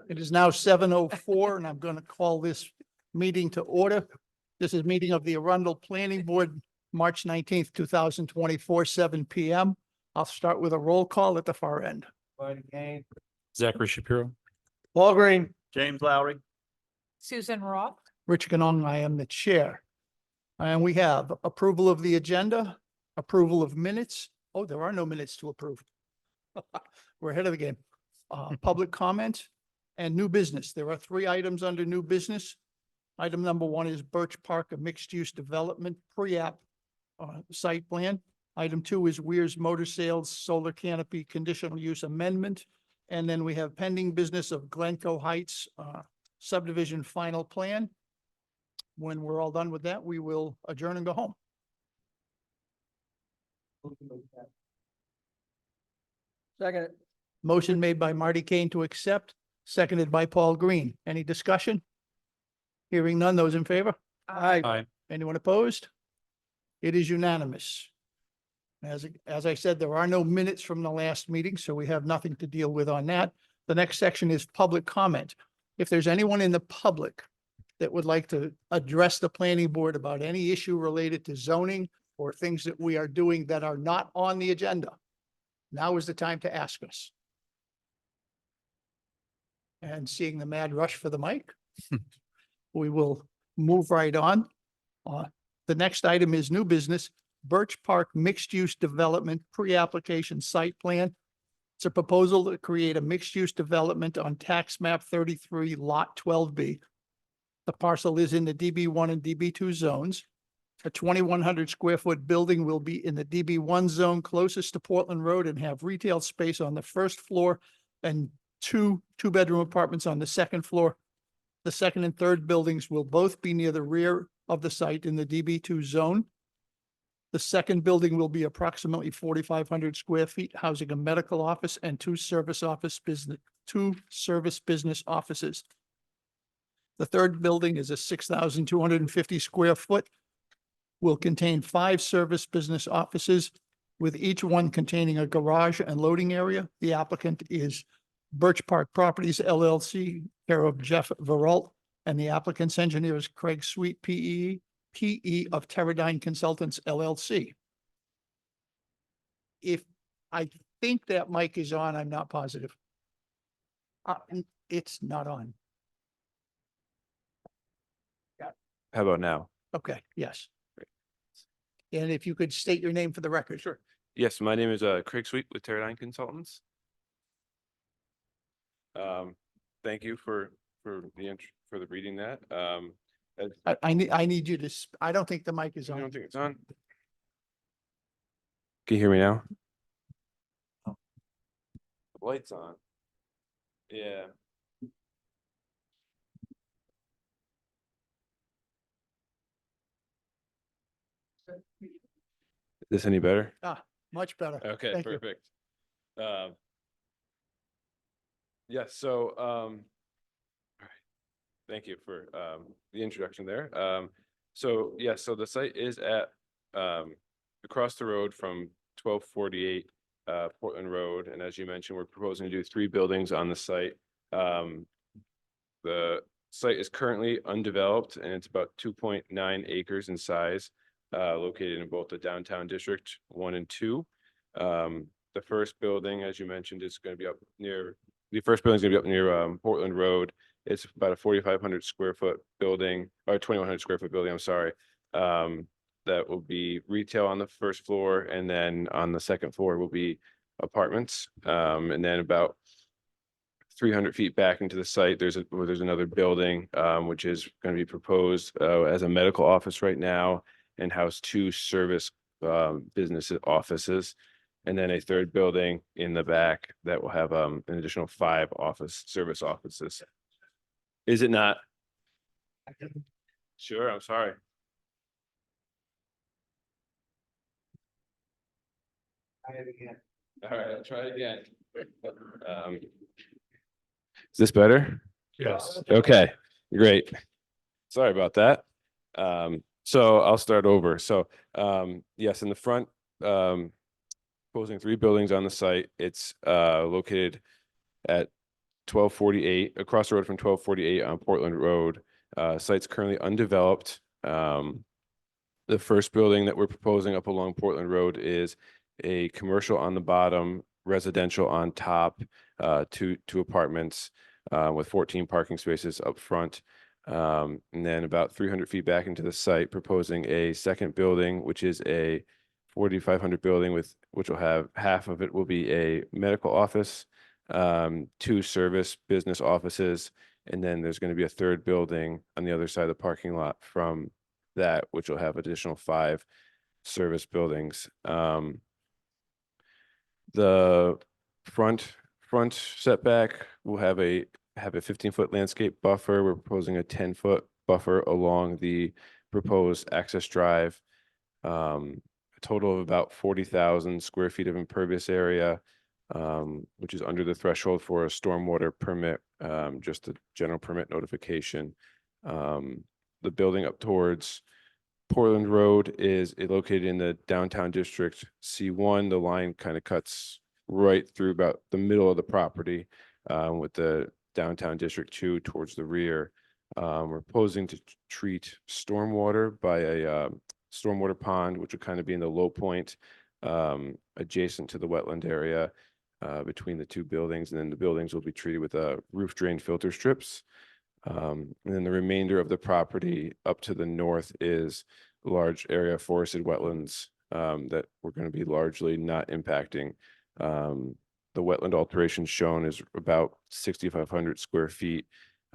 It is now 7:04 and I'm going to call this meeting to order. This is meeting of the Arundel Planning Board, March 19th, 2024, 7 p.m. I'll start with a roll call at the far end. Zachary Shapiro. Paul Green. James Lowry. Susan Roth. Rich Ganong, I am the chair. And we have approval of the agenda, approval of minutes. Oh, there are no minutes to approve. We're ahead of the game. Public comment and new business. There are 3 items under new business. Item number 1 is Birch Park, a mixed-use development pre-app site plan. Item 2 is Weir's Motor Sales Solar Canopy Conditional Use Amendment. And then we have pending business of Glencoe Heights subdivision final plan. When we're all done with that, we will adjourn and go home. Second. Motion made by Marty Kane to accept, seconded by Paul Green. Any discussion? Hearing none, those in favor? Aye. Aye. Anyone opposed? It is unanimous. As I said, there are no minutes from the last meeting, so we have nothing to deal with on that. The next section is public comment. If there's anyone in the public that would like to address the planning board about any issue related to zoning or things that we are doing that are not on the agenda, now is the time to ask us. And seeing the mad rush for the mic, we will move right on. The next item is new business, Birch Park Mixed-Use Development Pre-Application Site Plan. It's a proposal to create a mixed-use development on tax map 33 lot 12B. The parcel is in the DB1 and DB2 zones. A 2,100 square foot building will be in the DB1 zone closest to Portland Road and have retail space on the first floor and two-bedroom apartments on the second floor. The second and third buildings will both be near the rear of the site in the DB2 zone. The second building will be approximately 4,500 square feet, housing a medical office and two service business offices. The third building is a 6,250 square foot, will contain 5 service business offices, with each one containing a garage and loading area. The applicant is Birch Park Properties LLC, care of Jeff Veralt, and the applicant's engineer is Craig Sweet, PE of Teradyne Consultants LLC. If I think that mic is on, I'm not positive. It's not on. How about now? Okay, yes. And if you could state your name for the record. Sure. Yes, my name is Craig Sweet with Teradyne Consultants. Thank you for the reading that. I need you to, I don't think the mic is I on. don't think it's on. Can you hear me now? The light's on. Yeah. Is this any better? Much better. Okay, Thank you. perfect. Yeah, so all right. Thank you for the introduction there. So yeah, so the site is at across the road from 1248 Portland Road, and as you mentioned, we're proposing to do 3 buildings on the site. The site is currently undeveloped and it's about 2.9 acres in size, located in both the downtown district 1 and 2. The first building, as you mentioned, is going to be up near Portland Road. It's about a 4,500 square foot building, or 2,100 square foot building, I'm sorry. That will be retail on the first floor, and then on the second floor will be apartments. And then about 300 feet back into the site, there's another building, which is going to be proposed as a medical office right now, and house 2 service business offices. And then a third building in the back that will have an additional 5 service offices. Is it not? Sure, I'm sorry. All right, I'll try it again. Is this better? Yes. Okay, great. Sorry about that. So I'll start over. So yes, in the front proposing 3 buildings on the site. It's located at 1248, across the road from 1248 on Portland Road. Site's currently undeveloped. The first building that we're proposing up along Portland Road is a commercial on the bottom, residential on top, two apartments with 14 parking spaces up front. And then about 300 feet back into the site, proposing a second building, which is a 4,500 building which will have half of it will be a medical office, 2 service business offices, and then there's going to be a third building on the other side of the parking lot from that, which will have additional 5 service buildings. The front setback will have a 15-foot landscape buffer. We're proposing a 10-foot buffer along the proposed access drive. A total of about 40,000 square feet of impervious area, which is under the threshold for a stormwater permit, just a general permit notification. The building up towards Portland Road is located in the downtown district C1. The line kind of cuts right through about the middle of the property, with the downtown district 2 towards the rear. We're proposing to treat stormwater by a stormwater pond, which would kind of be in the low point, adjacent to the wetland area between the 2 buildings. And then the buildings will be treated with roof drain filter strips. And then the remainder of the property up to the north is a large area of forested wetlands that we're going to be largely not impacting. The wetland alteration shown is about 6,500 square feet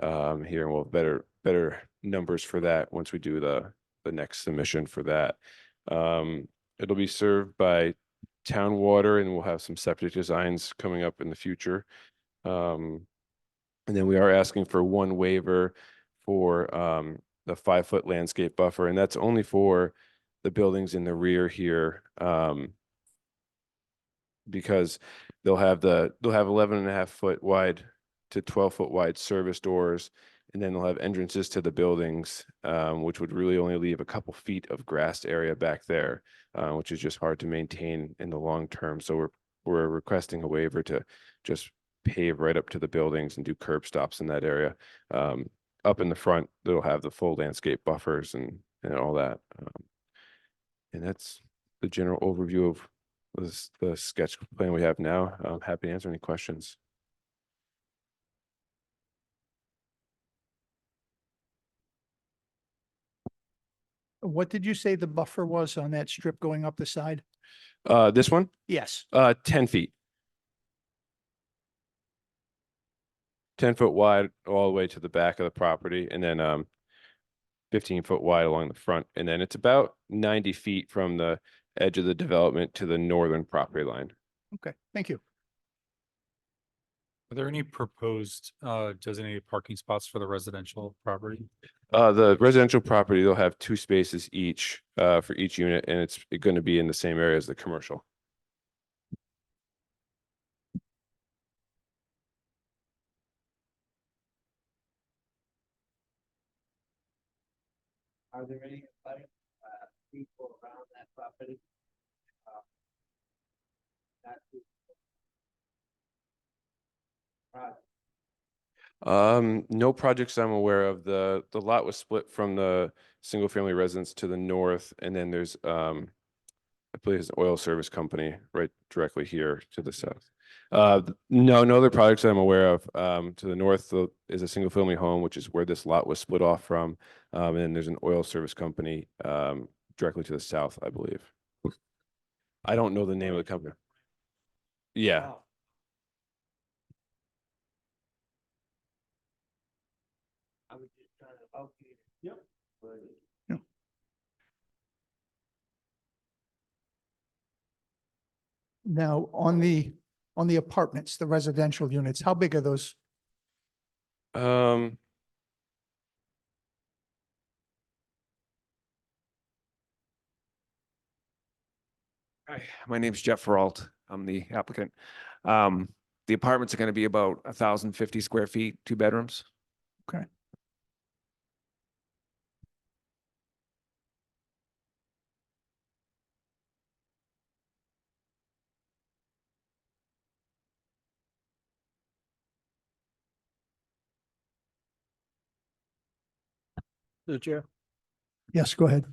here, and we'll have better numbers for that once we do the next submission for that. It'll be served by town water, and we'll have some septic designs coming up in the future. And then we are asking for 1 waiver for the 5-foot landscape buffer, and that's only for the buildings in the rear here, because they'll have 11.5-foot wide to 12-foot wide service doors, and then they'll have entrances to the buildings, which would really only leave a couple feet of grassed area back there, which is just hard to maintain in the long term. So we're requesting a waiver to just pave right up to the buildings and do curb stops in that area. Up in the front, they'll have the full landscape buffers and all that. And that's the general overview of the sketch plan we have now. I'm happy to answer any questions. What did you say the buffer was on that strip going up the side? This one, Yes. 10 feet. 10-foot wide all the way to the back of the property, and then 15-foot wide along the front. And then it's about 90 feet from the edge of the development to the northern property line. Okay, thank you. Are there any proposed designated parking spots for the residential property? The residential property, they'll have 2 spaces each for each unit, and it's going to be in the same area as the commercial. Are there any people around that property? That No projects I'm aware of. The lot was split from the single family residence to the north, and then there's I believe it's an oil service company right directly here to the south. No other projects that I'm aware of. To the north is a single family home, which is where this lot was split off from. And then there's an oil service company directly to the south, I believe. I don't know the name of the company. Yeah. I was just trying to locate it. Yep. Now, on the apartments, the residential units, how big are those? Um, Hi, my name's Jeff Feralt. I'm the applicant. The apartments are going to be about 1,050 square feet, 2 bedrooms. Okay. The chair. Yes, go ahead.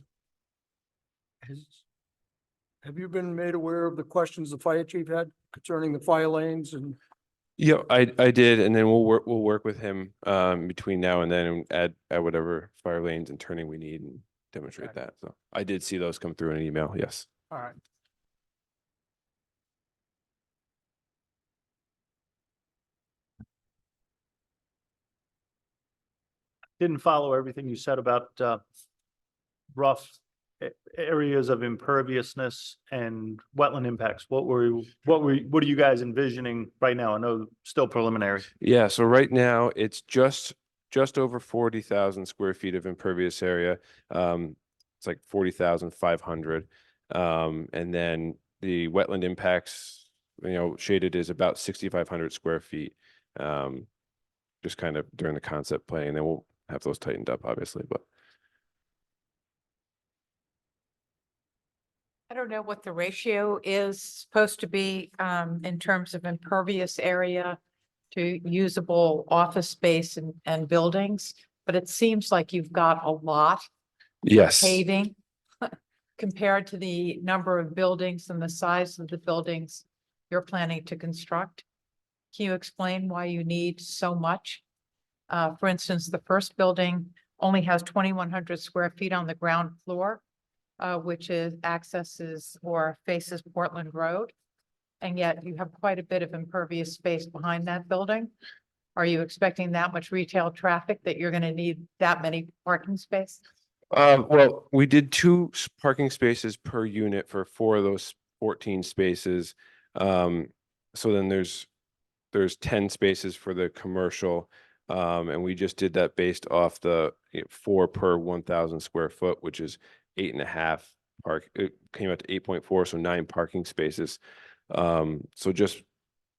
Have you been made aware of the questions the fire chief had concerning the fire lanes and? Yeah, I did, and then we'll work with him between now and then and add whatever fire lanes and turning we need and demonstrate Okay. that. So I did see those come through in an email, yes. All right. Didn't follow everything you said about rough areas of imperviousness and wetland impacts. What are you guys envisioning right now? I know still preliminary. Yeah, so right now it's just over 40,000 square feet of impervious area. It's like 40,500. And then the wetland impacts, shaded is about 6,500 square feet. Just kind of during the concept play, and then we'll have those tightened up, obviously, but. I don't know what the ratio is supposed to be in terms of impervious area to usable office space and buildings, but it seems like you've got a lot Yes. paving compared to the number of buildings and the size of the buildings you're planning to construct. Can you explain why you need so much? For instance, the first building only has 2,100 square feet on the ground floor, which accesses or faces Portland Road. And yet you have quite a bit of impervious space behind that building. Are you expecting that much retail traffic that you're going to need that many parking space? Well, we did two parking spaces per unit for 4 of those 14 spaces. So then there's 10 spaces for the commercial. And we just did that based off the 4 per 1,000 square foot, which is 8.5 it came out to 8.4, so 9 parking spaces. So just,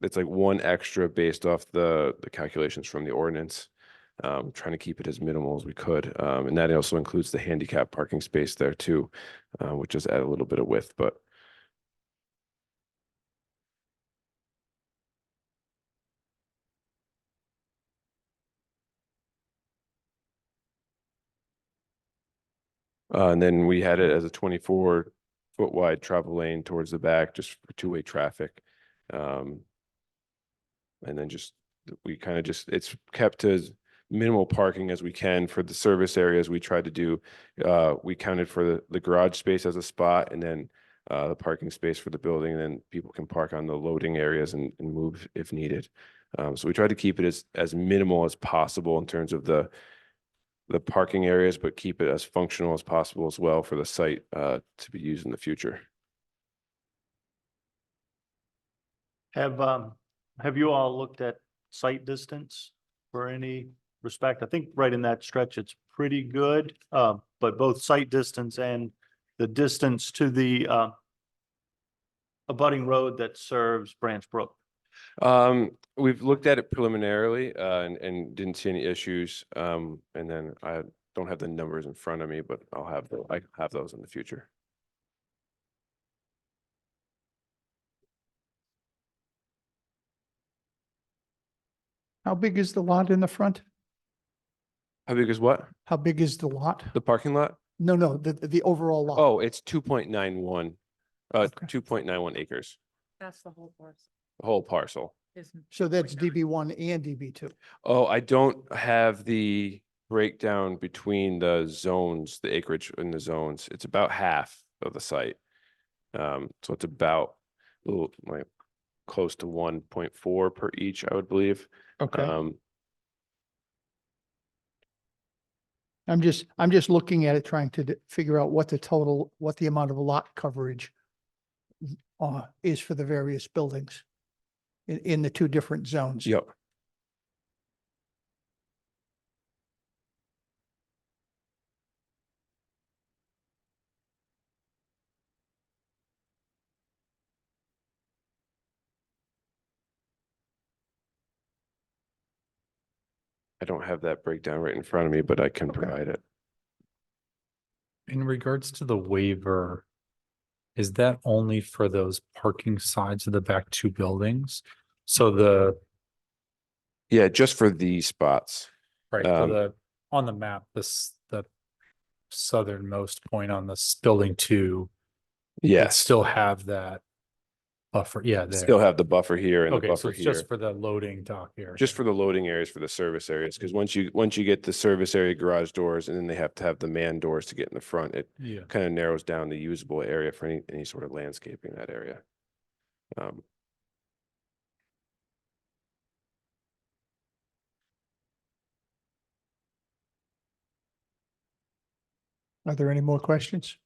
it's like 1 extra based off the calculations from the ordinance. Trying to keep it as minimal as we could. And that also includes the handicap parking space there too, which does add a little bit of width, but. And then we had it as a 24-foot wide travel lane towards the back, just for 2-way traffic. And then we kind of it's kept as minimal parking as we can for the service areas we tried to do. We counted for the garage space as a spot, and then the parking space for the building, and then people can park on the loading areas and move if needed. So we tried to keep it as minimal as possible in terms of the parking areas, but keep it as functional as possible as well for the site to be used in the future. Have you all looked at site distance for any respect? I think right in that stretch, it's pretty good. But both site distance and the distance to the abutting road that serves Branch Brook. We've looked at it preliminarily and didn't see any issues. And then I don't have the numbers in front of me, but I have those in the future. How big is the lot in the front? How big is what? How big is the lot? The parking lot? No, the overall lot. Oh, it's 2.91, Okay. 2.91 acres, That's the whole parcel, the whole parcel. isn't? So that's DB1 and DB2. Oh, I don't have the breakdown between the zones, the acreage in the zones. It's about half of the site. So it's about a little like close to 1.4 per each, I would believe. Okay. I'm just looking at it, trying to figure out what the amount of lot coverage is for the various buildings in the 2 different zones. Yep. I don't have that breakdown right in front of me, but I can Okay. provide it. In regards to the waiver, is that only for those parking sides of the back 2 buildings? So Yeah, just for these spots. right, Um, on the map, the southernmost point on this building 2. it'd Yes, Still have that buffer, yeah, there. still have the buffer here and the Okay, so buffer it's here. just for the loading dock area. Just for the loading areas for the service areas, because once you get the service area garage doors and then they have to have the man doors to get in the front, it Yeah. kind of narrows down the usable area for any sort of landscaping in that area. Are there any more questions?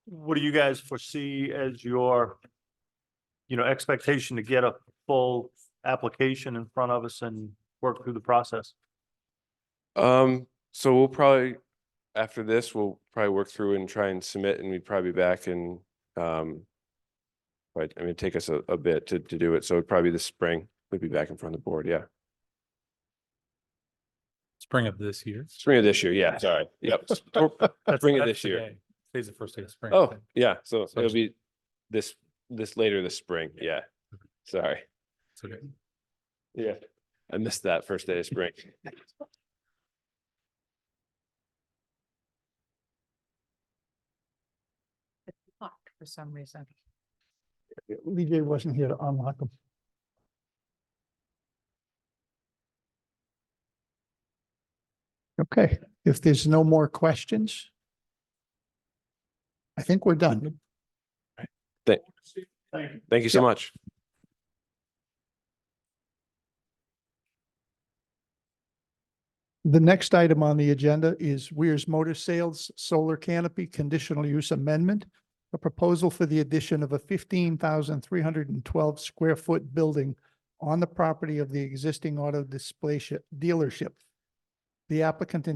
What do you guys foresee as your, expectation to get a full application in front of us and work through the process? So we'll probably, after this, we'll probably work through and try and submit, and we'd probably be back in, but I mean, take us a bit to do it. So it'd probably be this spring, we'd be back in front of the board, yeah. Spring of this year. Spring of this year, yeah, sorry, yep. Spring of this year. today. Today's the first day of spring. Oh, yeah, so So it'll just- be this later this spring, yeah. Sorry, It's okay. yeah, I missed that first day of spring. Locked for some reason. Lee J wasn't here to unlock them. Okay, if there's no more questions, I think we're done. Thank you so much. The next item on the agenda is Weir's Motor Sales Solar Canopy Conditional Use Amendment. A proposal for the addition of a 15,312 square foot building on the property of the existing auto display dealership. The applicant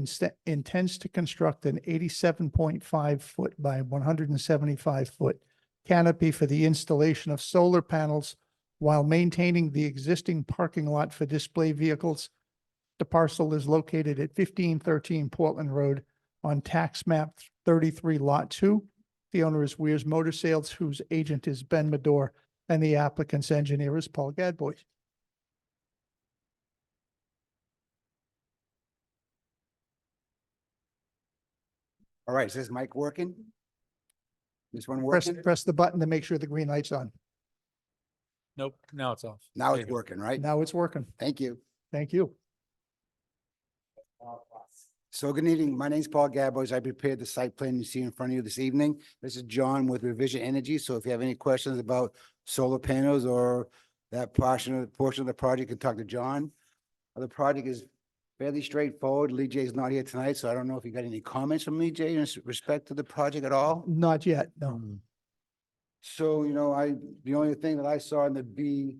intends to construct an 87.5 foot by 175 foot canopy for the installation of solar panels while maintaining the existing parking lot for display vehicles. The parcel is located at 1513 Portland Road on tax map 33 lot 2. The owner is Weir's Motor Sales, whose agent is Ben Medor, and the applicant's engineer is Paul Gadboy. All right, is this mic working? This one Press, working? press the button to make sure the green light's on. Nope, now it's off. Now There it's you go. working, right? Now it's working. Thank you. Thank you. So good evening. My name is Paul Gabois. I prepared the site plan you see in front of you this evening. This is John with Revision Energy. So if you have any questions about solar panels or that portion of the project, you can talk to John. The project is fairly straightforward. Lee J's not here tonight, so I don't know if you got any comments from Lee J in respect to the project at all. Not yet, no. So, the only thing that I saw in the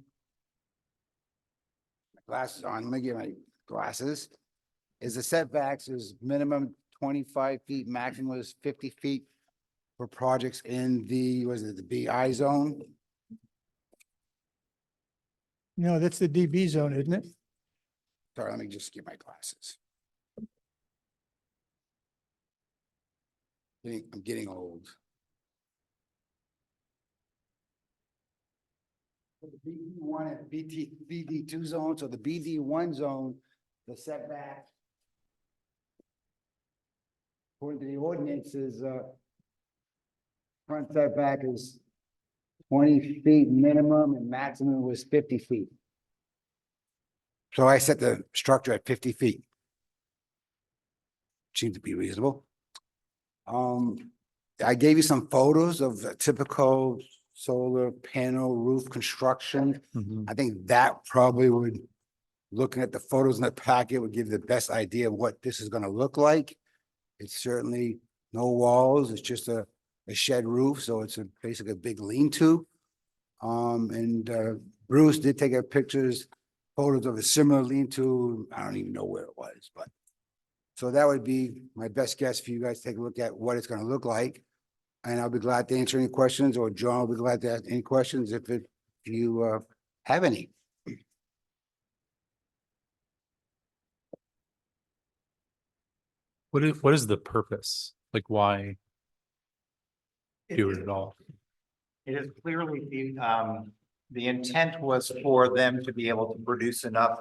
glasses on, let me get my glasses, is the setbacks is minimum 25 feet, maximum is 50 feet for projects in the BI zone? No, that's the DB zone, isn't it? Sorry, let me just get my glasses. I'm getting old. The BD1 and BD2 zone, so the BD1 zone, the setback according to the ordinance is, front setback is 20 feet minimum and maximum was 50 feet. So I set the structure at 50 feet. Seems to be reasonable. I gave you some photos of a typical solar panel roof construction. Mhm. I think that probably would, looking at the photos in the packet, would give you the best idea of what this is gonna look like. It's certainly no walls, it's just a shed roof, so it's basically a big lean-to. Bruce did take photos of a similar lean-to, I don't even know where it was, but. So that would be my best guess for you guys to take a look at what it's gonna look like. And I'll be glad to answer any questions, or John will be glad to ask any questions if you have any. What is the purpose? Like, why do it at all? It is clearly the intent was for them to be able to produce enough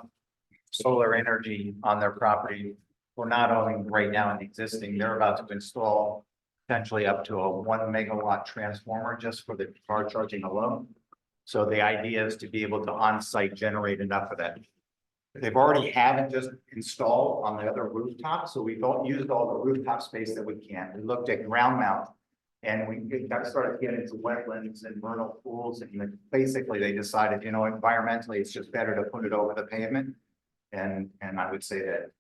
solar energy on their property. We're not owning right now in the existing, they're about to install potentially up to a 1 megawatt transformer just for the car charging alone. So the idea is to be able to on-site generate enough of that. They've already have it just installed on the other rooftop, so we've used all the rooftop space that we can. We looked at ground mount. And we got started getting into wetlands and vernal pools, and then basically they decided, environmentally, it's just better to put it over the pavement. And I would say that,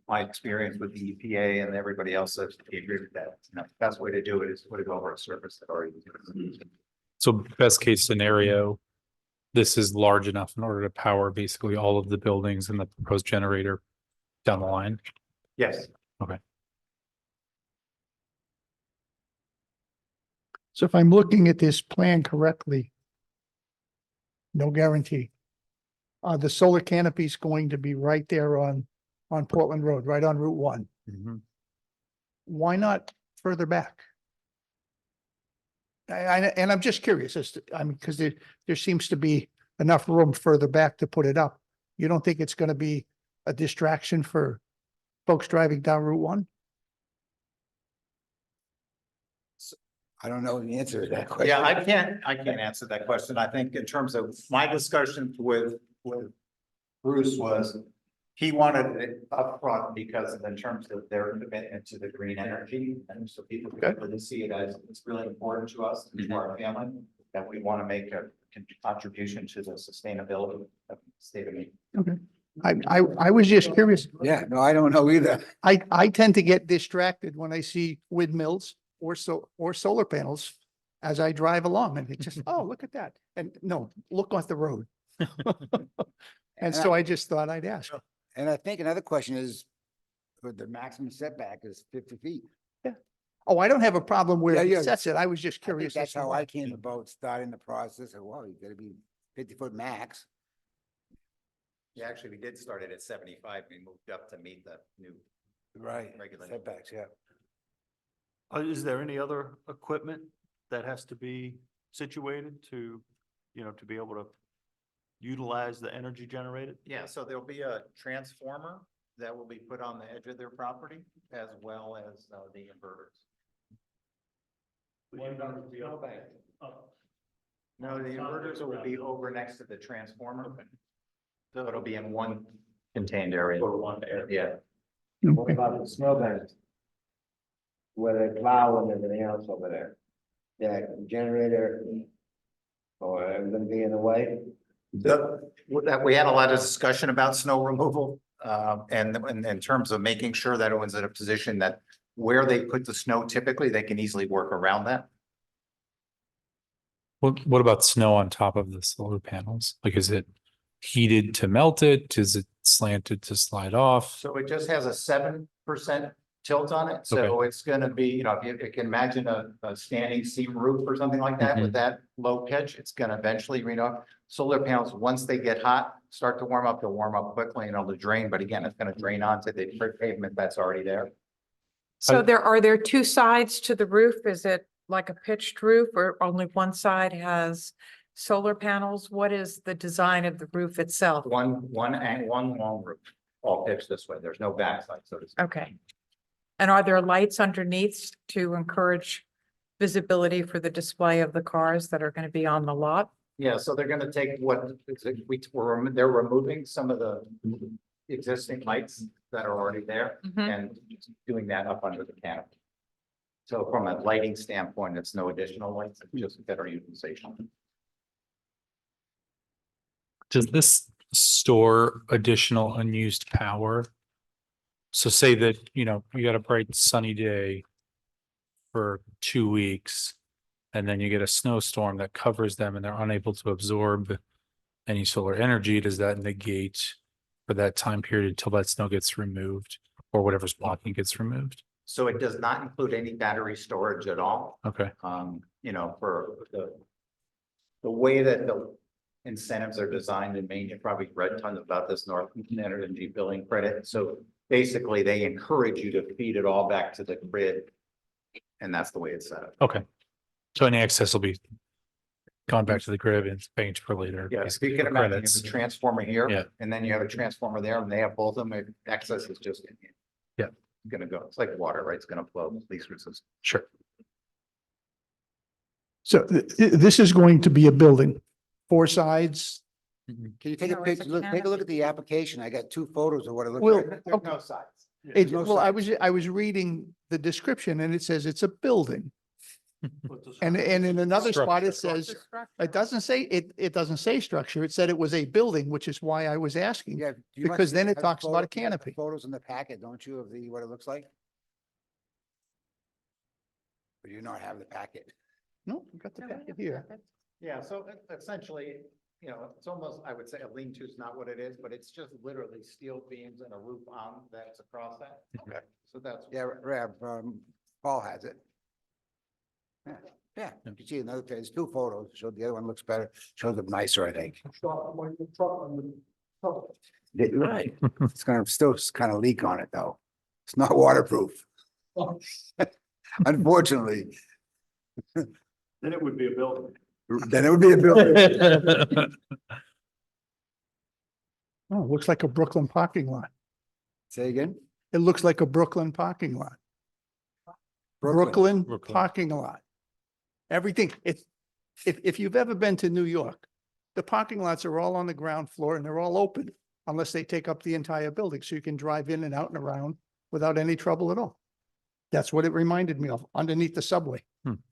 my experience with the EPA and everybody else, they agree with that. The best way to do it is put it over a surface that already exists. So best case scenario, this is large enough in order to power basically all of the buildings and the proposed generator down the line. Yes. So if I'm looking at this plan correctly, no guarantee. The solar canopy is going to be right there on Portland Road, right on Route 1. Why not further back? And I'm just curious as to, because there seems to be enough room further back to put it up. You don't think it's going to be a distraction for folks driving down Route 1? I don't know the answer to that question. Yeah, I can't answer that question. I think in terms of my discussions with Bruce was, he wanted it upfront because in terms of their commitment to the green energy. And so people really see it as, it's really important to us and to our family, that we want to make a contribution to the sustainability of the state of Maine. Okay. I was just curious. Yeah, no, I don't know either. I tend to get distracted when I see windmills or solar panels as I drive along, and it just, oh, look at that. And no, look on the road. And so I just thought I'd ask. And I think another question is, the maximum setback is 50 feet. Oh, I don't have a problem where Yeah, he yeah. sets it. I was just I think curious. as that's to how why. I came about starting the process. Well, you gotta be 50-foot max. Yeah, actually, we did start it at 75. We moved up to meet the new. Right. Regulation. Setbacks, yeah. Is there any other equipment that has to be situated to, to be able to utilize the energy generated? Yeah, so there'll be a transformer that will be put on the edge of their property as well as the inverters. No, the inverters will be over next to the transformer. So it'll be in one contained area. Or one area. Yeah. What about the snowbanks? Where they plow and everything else over there? Yeah, generator. Or gonna be in the way? We had a lot of discussion about snow removal, and in terms of making sure that it was in a position that where they put the snow typically, they can easily work around that. What about snow on top of the solar panels? Like, is it heated to melt it? Is it slanted to slide off? So it just has a 7% tilt on it, so it's gonna be, if you can imagine a standing seam roof or something like that with that low pitch, it's gonna eventually solar panels, once they get hot, start to warm up, they'll warm up quickly and it'll drain, but again, it's gonna drain onto the pavement that's already there. So are there two sides to the roof? Is it like a pitched roof or only one side has solar panels? What is the design of the roof itself? One long roof, all pitched this way, there's no backside, so to speak. Okay. And are there lights underneath to encourage visibility for the display of the cars that are going to be on the lot? Yeah, so they're gonna take they're removing some of the existing lights that are already there and doing that up under the canopy. So from a lighting standpoint, it's no additional lights, it's just better utilization. Does this store additional unused power? So say that, you got a bright sunny day for 2 weeks, and then you get a snowstorm that covers them and they're unable to absorb any solar energy. Does that negate for that time period till that snow gets removed or whatever's blocking gets removed? So it does not include any battery storage at all. Okay. For the way that the incentives are designed in Maine, you probably read tons about this North Energy Billing Credit. So basically, they encourage you to feed it all back to the grid. And that's the way it's set up. Okay. So any excess will be gone back to the grid and paying per liter. Yeah, so basically you can for imagine credits. there's a transformer here. Yeah. And then you have a transformer there and they have both of them. Excess is just. Yeah. Gonna go. It's like water, right? It's gonna flow, least resistance. Sure. So this is going to be a building, 4 sides. Can you take a No, it's a picture, look, take a look at the application. I got 2 photos of what it looks Well, like. okay. No sides. It, no well, sides. I was reading the description and it says it's a building. And in another spot, it says, it doesn't say, it doesn't say structure. It said it was a building, which is why I was asking. Yeah, do you Because then it have the talks about a photo- you have the canopy. Photos in the packet, don't you, of what it looks like? Or do you not have the packet? No, we got the packet here. Yeah, so essentially, you know, it's almost, I would say a lean-to is not what it is, but it's just literally steel beams and a roof on that's across that. Okay. So that's. Yeah, Paul has it. Yeah, you can see another, there's 2 photos, so the other one looks better, shows up nicer, I think. Right. It's gonna still kind of leak on it, though. It's not waterproof. Unfortunately, Then it would be a building. then it would be a building. Oh, it looks like a Brooklyn parking lot. Say again? It looks like a Brooklyn parking lot. Brooklyn Brooklyn. parking lot. Everything, if you've ever been to New York, the parking lots are all on the ground floor and they're all open unless they take up the entire building, so you can drive in and out and around without any trouble at all. That's what it reminded me of, underneath the subway.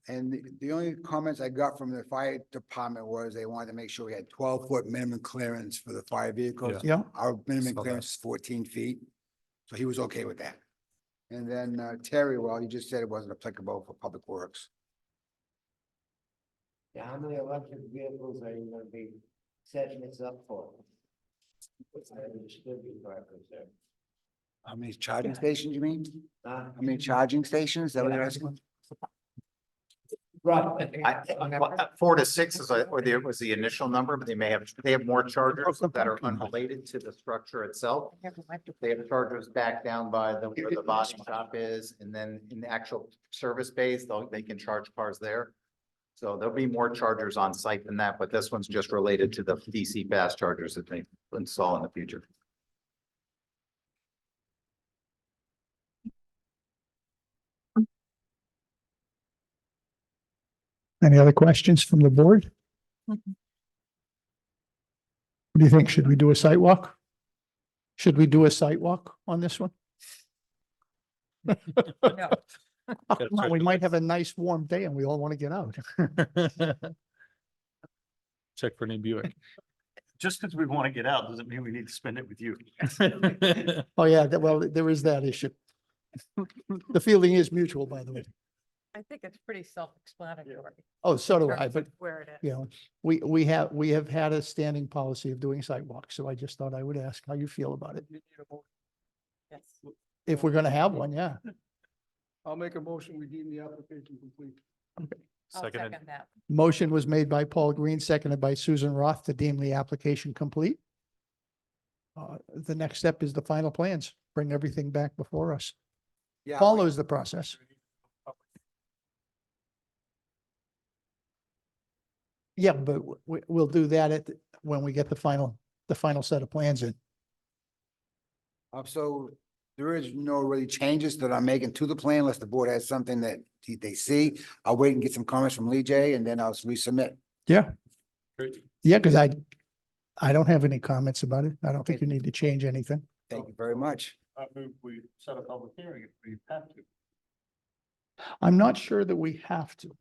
And the only comments I got from the fire department was they wanted to make sure we had 12-foot minimum clearance for the fire vehicles. Yeah, Our minimum Saw that. clearance is 14 feet, so he was okay with that. And then Terry, well, you just said it wasn't applicable for public works. Yeah, how many electric vehicles are you gonna be setting this up for? How many charging stations, you mean? Huh? How many charging stations? Is that what you're asking? Right. 4 to 6 is, was the initial number, but they have more chargers that are unrelated to the structure itself. They have chargers back down by where the body shop is, and then in the actual service bays, they can charge cars there. So there'll be more chargers on site than that, but this one's just related to the DC fast chargers that they install in the future. any other questions from the board? Mhm. What do you think? Should we do a site walk? Should we do a site walk on this one? No. Well, we might have a nice warm day and we all want to get out. Check for any Buick. Just because we want to get out doesn't mean we need to spend it with you. Oh, yeah, well, there is that issue. The feeling is mutual, by the way. I think it's pretty self-explanatory. Oh, so do in I, terms but of Where it is. you know, we have had a standing policy of doing sidewalks, so I just thought I would ask how you feel about it. Yes. If we're gonna have one, yeah. I'll make a motion, we deem the application complete. I'll Seconded. second that. Motion was made by Paul Green, seconded by Susan Roth to deem the application complete. The next step is the final plans. Bring everything back before us. Yeah, Follows the process. Yeah, but we'll do that when we get the final set of plans in. So there is no really changes that I'm making to the plan unless the board has something that they see. I'll wait and get some comments from Lee J and then I'll resubmit. Yeah. Yeah, because I don't have any comments about it. I don't think you need to change anything. Thank you very much. I move we set a public hearing if we have to. I'm not sure that we have to.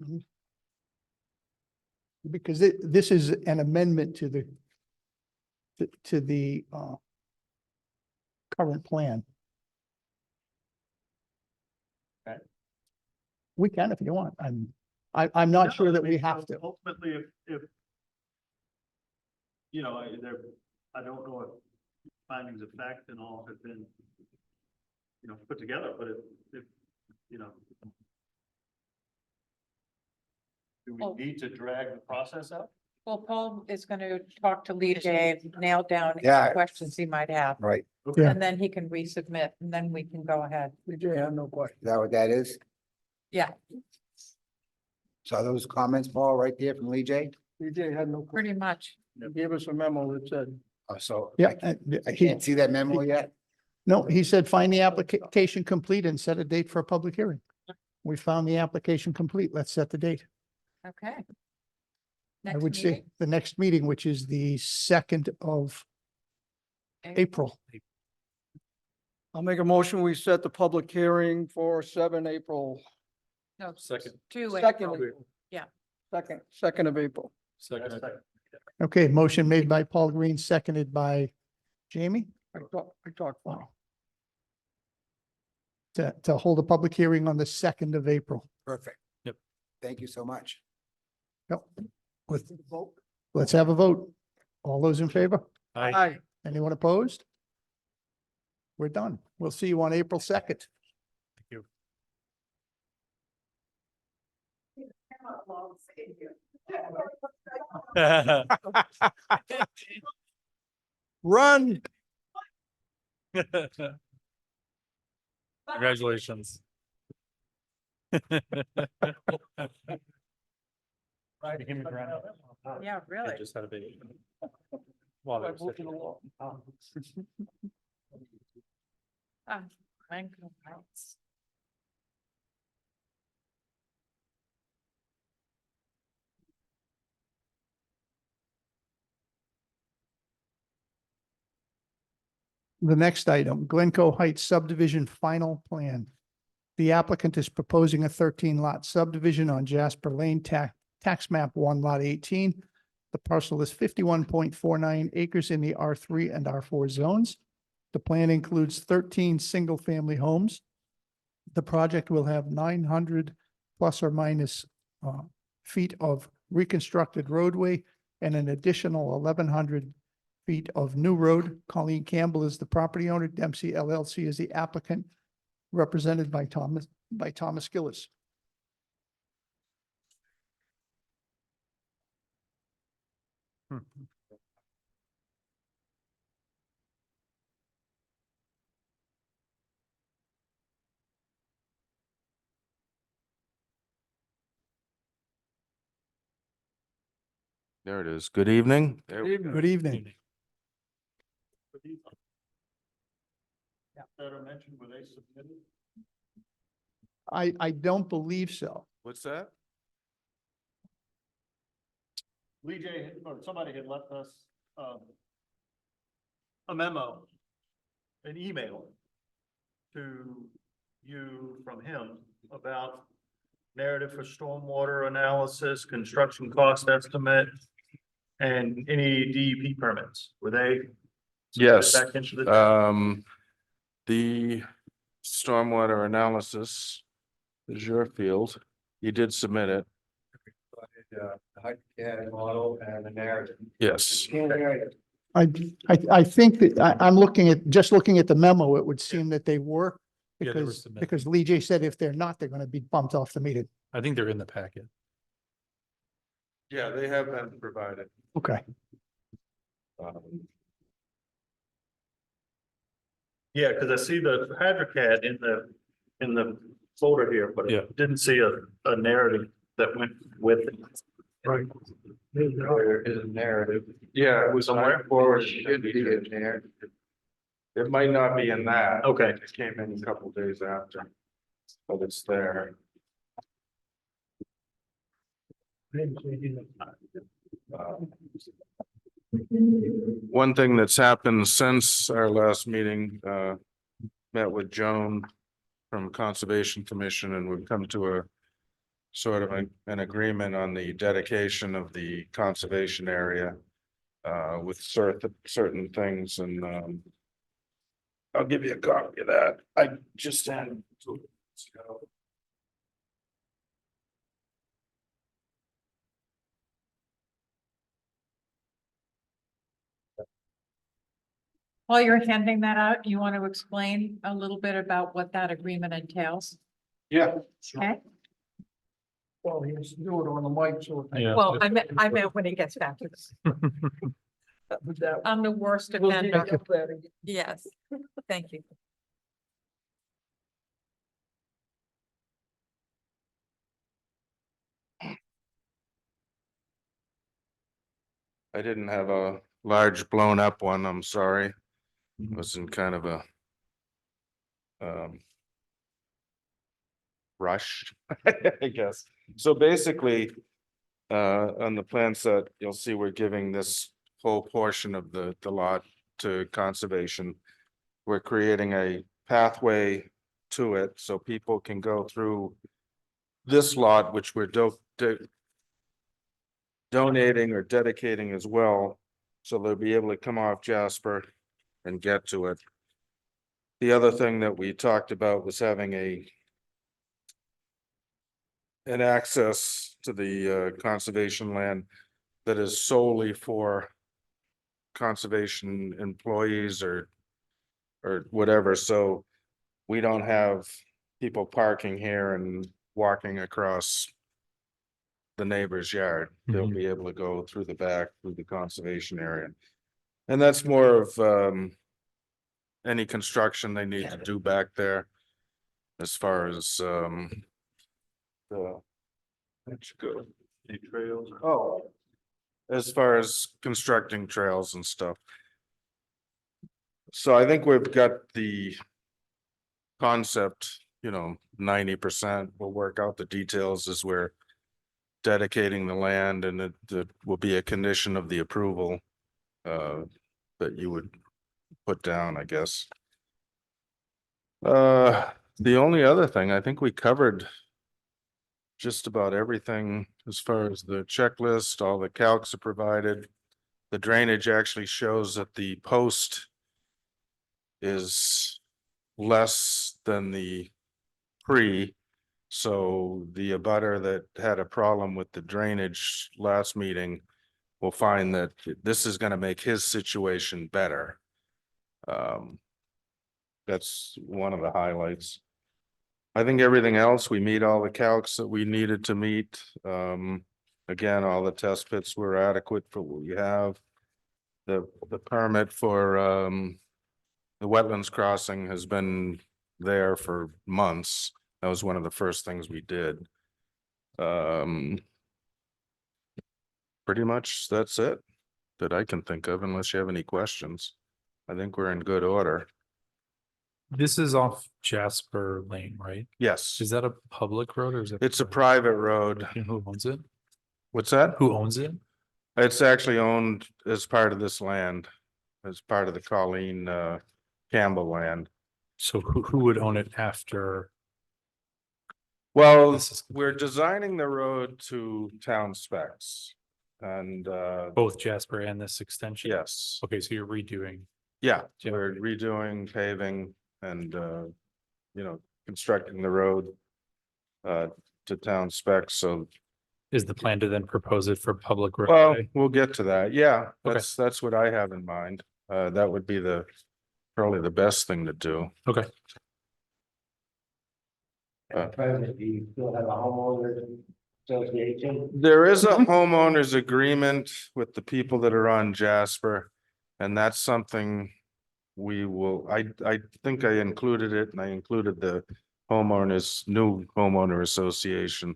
Because this is an amendment to the current plan. Okay. We can if you want. I'm not sure that we have to. Ultimately, if you know, I don't know if findings of fact and all have been, you know, put together, but if, you know, do Oh. we need to drag the process out? Well, Paul is going to talk to Lee J, nail down Yeah. any questions he might have, Right. Yeah. and then he can resubmit, and then we can go ahead. BJ, I have no question. Is that what that is? Yeah, So those comments, Paul, right there from Lee J? BJ had no, Pretty much. he gave us a memo that said, So. Yeah, I can't see that memo yet. no, he said, find the application complete and set a date for a public hearing. We found the application complete. Let's set the date. Okay. I Next would say meeting? the next meeting, which is the 2nd of April. I'll make a motion, we set the public hearing for 7 April. No, Second. 2 Second. April. April. Yeah. Second of April. Second. Okay, motion made by Paul Green, seconded by Jamie. I talked. Wow. To hold a public hearing on the 2nd of April. Perfect. Yep. Thank you so much. Yep. With, let's have a vote. All those in favor? Aye. Anyone opposed? We're done. We'll see you on April 2nd. Run. Congratulations. Yeah, really. Just had a baby. While they were sick. Ah, Glencoe Heights. The next item, Glencoe Heights subdivision final plan. The applicant is proposing a 13-lot subdivision on Jasper Lane, tax map 1 lot 18. The parcel is 51.49 acres in the R3 and R4 zones. The plan includes 13 single-family homes. The project will have 900 plus or minus feet of reconstructed roadway and an additional 1,100 feet of new road. Colleen Campbell is the property owner. Dempsey LLC is the applicant, represented by Thomas Gillis. There it is. Good evening. Good evening. Better mention, were they submitted? I don't believe so. What's that? Lee J, or somebody had left us, a memo, an email to you from him about narrative for stormwater analysis, construction cost estimate, and any DEP permits. Were they? Yes. Back into the. The stormwater analysis is your field. You did submit it. Model and the narrative. Yes. I think that I'm looking at, just looking at the memo, it would seem that they were. Yeah, they were Because, submitted. because Lee J said if they're not, they're gonna be bumped off the meeting. I think they're in the packet. Yeah, they have been provided. Okay. Yeah, because I see the Hadrocad in the folder here, but Yeah. I didn't see a narrative that went with it. Right. There is a narrative. Yeah, it was Somewhere? forward. Should be in there. It might not be in that. Okay. It came in a couple days after, but it's there. One thing that's happened since our last meeting, met with Joan from Conservation Commission, and we've come to a sort of an agreement on the dedication of the conservation area with certain things, and I'll give you a copy of that. I just had. While you're handing that out, you want to explain a little bit about what that agreement entails? Yeah. Okay, Well, he has to do it on the mic, so. Yeah. well, I meant when he gets back to this. With that. I'm the worst We'll offender. take up that again. Yes, thank you. I didn't have a large blown up one, I'm sorry. It was in kind of a rush, I guess. So basically, on the plan set, you'll see we're giving this whole portion of the lot to conservation. We're creating a pathway to it so people can go through this lot, which we're donating or dedicating as well. So they'll be able to come off Jasper and get to it. The other thing that we talked about was having an access to the conservation land that is solely for conservation employees or whatever, so we don't have people parking here and walking across the neighbor's yard. They'll be able to go through the back, through the conservation area. And that's more of any construction they need to do back there as far as the Trails. oh, as far as constructing trails and stuff. So I think we've got the concept, 90%. We'll work out the details as we're dedicating the land, and it will be a condition of the approval that you would put down, I guess. The only other thing, I think we covered just about everything as far as the checklist, all the calcs are provided. The drainage actually shows that the post is less than the pre. So the abutter that had a problem with the drainage last meeting will find that this is going to make his situation better. That's one of the highlights. I think everything else, we meet all the calcs that we needed to meet. Again, all the test pits were adequate for what we have. The permit for the wetlands crossing has been there for months. That was one of the first things we did. Pretty much that's it that I can think of, unless you have any questions. I think we're in good order. This is off Jasper Lane, right? Yes, Is that a public road or is it? it's a private road. You know who owns it? What's that? Who owns it? It's actually owned as part of this land, as part of the Colleen Campbell land. So who would own it after? Well, This is we're designing the road to town specs and both Jasper and this extension? yes, Okay, so you're redoing. yeah, we're redoing paving and constructing the road to town specs. So, Is the plan to then propose it for public well, roadway? we'll get to that. Yeah, Okay. that's what I have in mind. That would be probably the best thing to do. Okay, At present, do you still have a homeowners association? There is a homeowners agreement with the people that are on Jasper. And that's something we will, I think I included it, and I included the new homeowner association.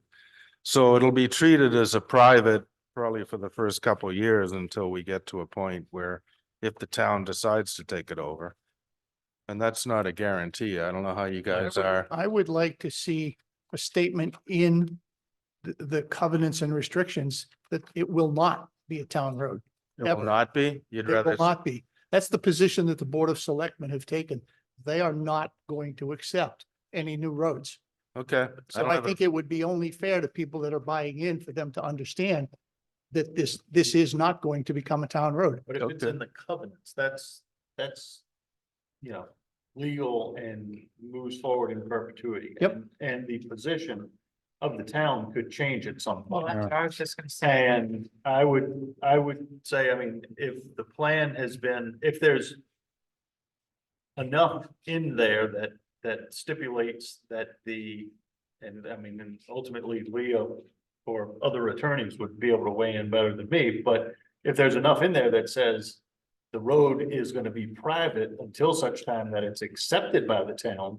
So it'll be treated as a private, probably for the first couple of years until we get to a point where if the town decides to take it over. And that's not a guarantee. I don't know how you guys are. I would like to see a statement in the covenants and restrictions that it will not be a town road. It will ever. not be? You'd It rather, will not be. That's the position that the Board of Selectmen have taken. They are not going to accept any new roads. okay. So don't I have a- think it would be only fair to people that are buying in for them to understand that this is not going to become a town road. But if it's Okay. in the covenants, that's, legal and moves forward in perpetuity. Yep. And the position of the town could change at some Well, point. that's what I was just gonna say. And I would say, if the plan has been, if there's enough in there that stipulates that and ultimately Leo or other attorneys would be able to weigh in better than me, but if there's enough in there that says the road is gonna be private until such time that it's accepted by the town,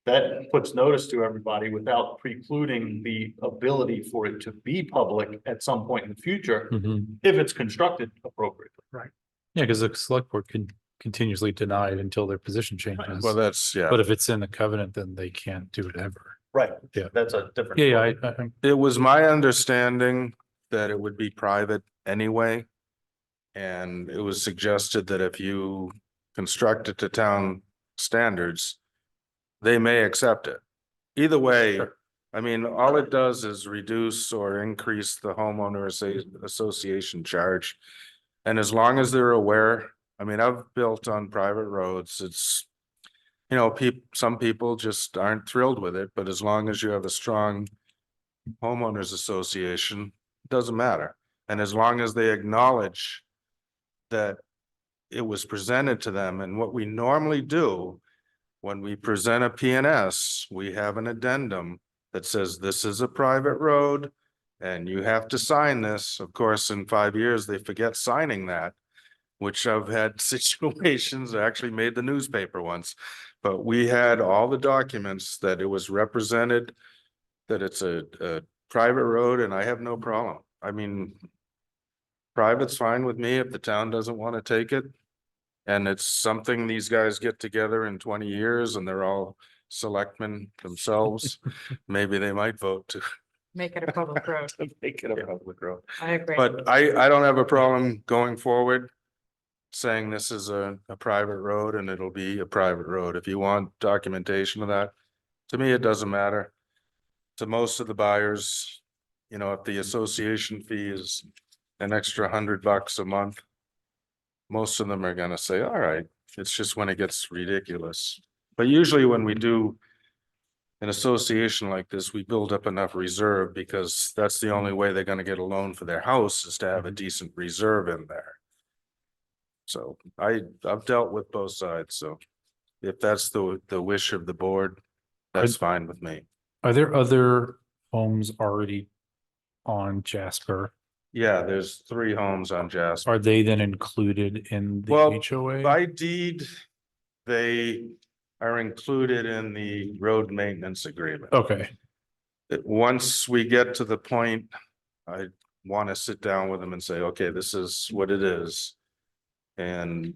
that puts notice to everybody without precluding the ability for it to be public at some point in the future, Mhm. if it's constructed appropriately. Right. Yeah, because the select board can continuously deny it until their position changes. Well, that's, yeah. But if it's in the covenant, then they can't do it ever. Right. Yeah. That's a different. Yeah, It was my understanding that it would be private anyway. And it was suggested that if you construct it to town standards, they may accept it. Either way, I mean, all it does is reduce or increase the homeowner association charge. And as long as they're aware, I mean, I've built on private roads, it's, you know, some people just aren't thrilled with it, but as long as you have a strong homeowners association, it doesn't matter. And as long as they acknowledge that it was presented to them, and what we normally do when we present a PNS, we have an addendum that says this is a private road and you have to sign this. Of course, in 5 years, they forget signing that, which I've had situations, I actually made the newspaper once. But we had all the documents that it was represented, that it's a private road, and I have no problem. I mean, private's fine with me if the town doesn't want to take it. And it's something these guys get together in 20 years and they're all selectmen themselves. Maybe they might vote to Make it a public road. make it a public road. I agree. But I don't have a problem going forward saying this is a private road and it'll be a private road. If you want documentation of that, to me, it doesn't matter. To most of the buyers, you know, if the association fee is an extra $100 a month, most of them are gonna say, all right, it's just when it gets ridiculous. But usually when we do an association like this, we build up enough reserve because that's the only way they're gonna get a loan for their house is to have a decent reserve in there. So I've dealt with both sides, so if that's the wish of the board, that's fine with me. Are there other homes already on Jasper? Yeah, there's 3 homes on Jasper. Are they then included in the Well, HOA? by deed, they are included in the road maintenance agreement. Okay, Once we get to the point, I want to sit down with them and say, okay, this is what it is. And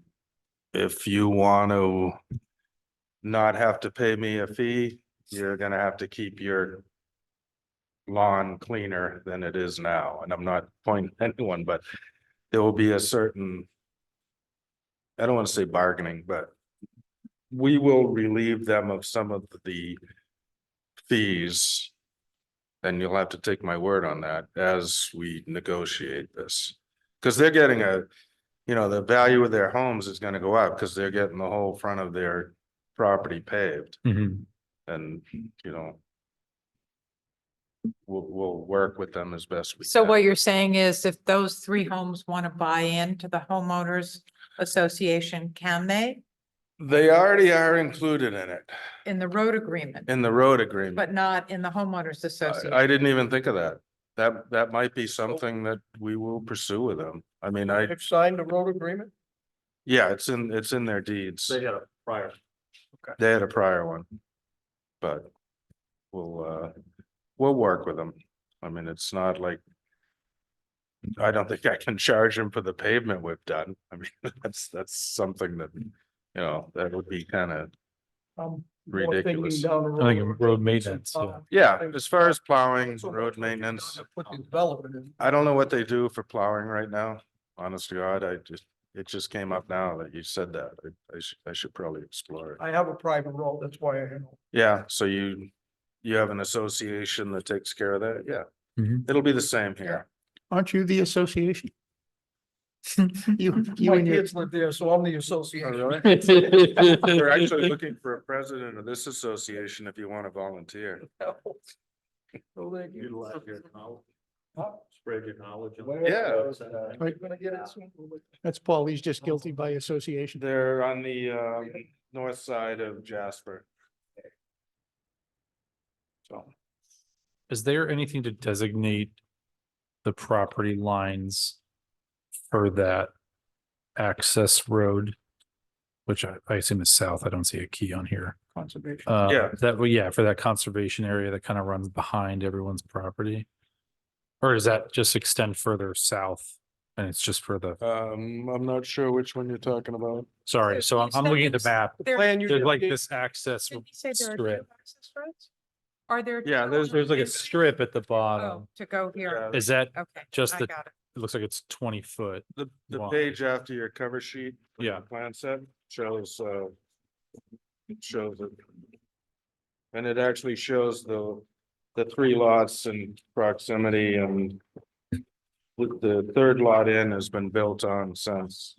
if you want to not have to pay me a fee, you're gonna have to keep your lawn cleaner than it is now. And I'm not pointing at anyone, but there will be a certain, I don't want to say bargaining, but we will relieve them of some of the fees. And you'll have to take my word on that as we negotiate this. Because they're getting you know, the value of their homes is gonna go up because they're getting the whole front of their property paved. Mhm. And, you know, we'll work with them as best we can. So what you're saying is if those 3 homes want to buy into the homeowners association, can they? They already are included in it, In the road agreement, in the road agreement. but not in the homeowners association? I didn't even think of that. That might be something that we will pursue with them. I mean, They've signed the road agreement? yeah, it's in their deeds. They had a prior. They had a prior one. But we'll work with them. I mean, it's not like. I don't think I can charge them for the pavement we've done. I mean, that's something that, you know, that would be kind of, More Ridiculous. thinking down the I think road. road maintenance, yeah. yeah, as far as plowing, So road much work maintenance. to put the development in. I don't know what they do for plowing right now. Honest to God, it just came up now that you said that. I should probably explore it. I have a private road, that's why I know. Yeah, so you have an association that takes care of that? Yeah. Mhm. It'll be the same here. Aren't you the association? You My and your, kids live there, so I'm the association. They're actually looking for a president of this association if you want to volunteer. So they get- Utilize your knowledge, Huh? spread your knowledge. Yeah. You're gonna get it soon. that's Paul, he's just guilty by association. They're on the north side of Jasper. So. Is there anything to designate the property lines for that access road? Which I assume is south. I don't see a key on here. Conservation. Yeah. That, well, yeah, for that conservation area that kind of runs behind everyone's property. Or does that just extend further south? And it's just for the, I'm not sure which one you're talking about. sorry, so I'm looking at the map. There- Plan you There's just like gave- this access Did you say there are strip. two access roads? Are there? Yeah, two There's like a access- strip at the Oh, bottom. to go here. Yeah. Is that, Okay. just I the- got it. it looks like it's 20 foot. The Wow. page after your cover sheet. for your Yeah. Plan set shows, it shows it. And it actually shows the three lots in proximity and the third lot in has been built on since.